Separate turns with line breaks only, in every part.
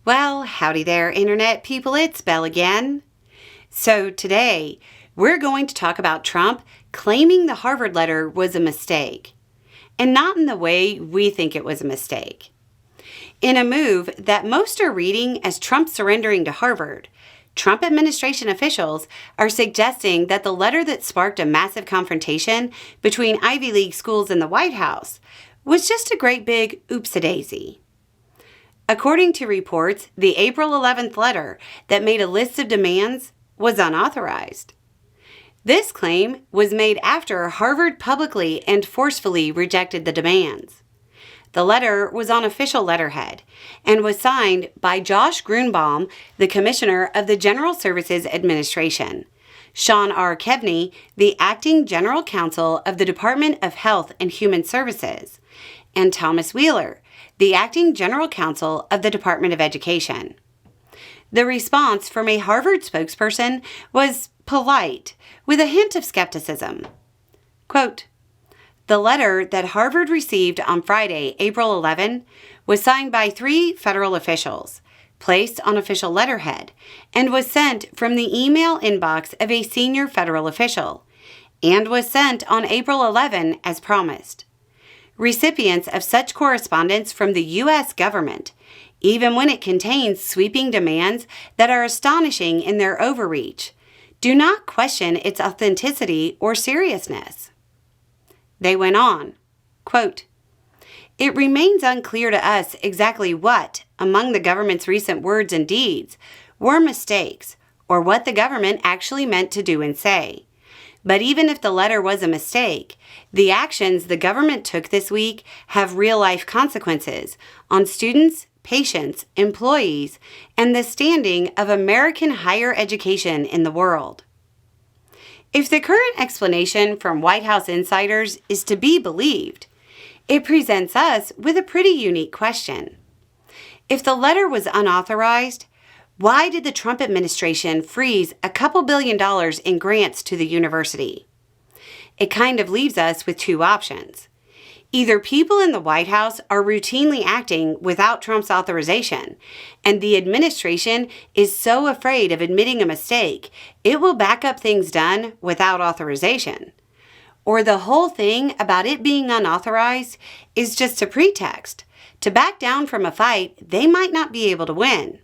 Well, howdy there, Internet people. It's Belle again. So today, we're going to talk about Trump claiming the Harvard letter was a mistake. And not in the way we think it was a mistake. In a move that most are reading as Trump surrendering to Harvard, Trump administration officials are suggesting that the letter that sparked a massive confrontation between Ivy League schools and the White House was just a great big oopsie-daisy. According to reports, the April 11th letter that made a list of demands was unauthorized. This claim was made after Harvard publicly and forcefully rejected the demands. The letter was on official letterhead and was signed by Josh Grunbaum, the Commissioner of the General Services Administration, Sean R. Kevney, the Acting General Counsel of the Department of Health and Human Services, and Thomas Wheeler, the Acting General Counsel of the Department of Education. The response from a Harvard spokesperson was polite, with a hint of skepticism. Quote, "The letter that Harvard received on Friday, April 11, was signed by 3 federal officials, placed on official letterhead, and was sent from the email inbox of a senior federal official, and was sent on April 11 as promised. Recipients of such correspondence from the U.S. government, even when it contains sweeping demands that are astonishing in their overreach, do not question its authenticity or seriousness." They went on, quote, "It remains unclear to us exactly what, among the government's recent words and deeds, were mistakes, or what the government actually meant to do and say. But even if the letter was a mistake, the actions the government took this week have real-life consequences on students, patients, employees, and the standing of American higher education in the world." If the current explanation from White House insiders is to be believed, it presents us with a pretty unique question. If the letter was unauthorized, why did the Trump administration freeze a couple $2 billion in grants to the university? It kind of leaves us with 2 options. Either people in the White House are routinely acting without Trump's authorization, and the administration is so afraid of admitting a mistake, it will back up things done without authorization. Or the whole thing about it being unauthorized is just a pretext to back down from a fight they might not be able to win.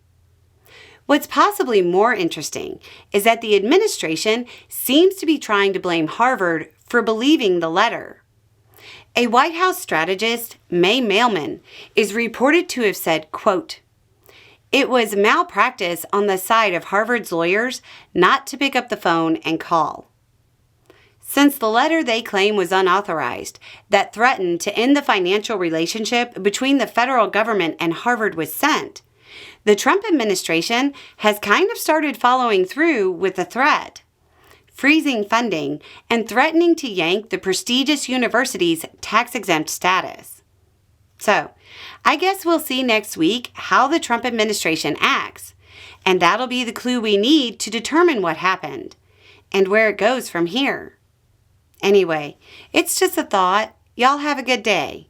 What's possibly more interesting is that the administration seems to be trying to blame Harvard for believing the letter. A White House strategist, May Mailman, is reported to have said, quote, "It was malpractice on the side of Harvard's lawyers not to pick up the phone and call." Since the letter they claim was unauthorized, that threatened to end the financial relationship between the federal government and Harvard was sent, the Trump administration has kind of started following through with the threat, freezing funding and threatening to yank the prestigious university's tax-exempt status. So, I guess we'll see next week how the Trump administration acts, and that'll be the clue we need to determine what happened and where it goes from here. Anyway, it's just a thought. Y'all have a good day.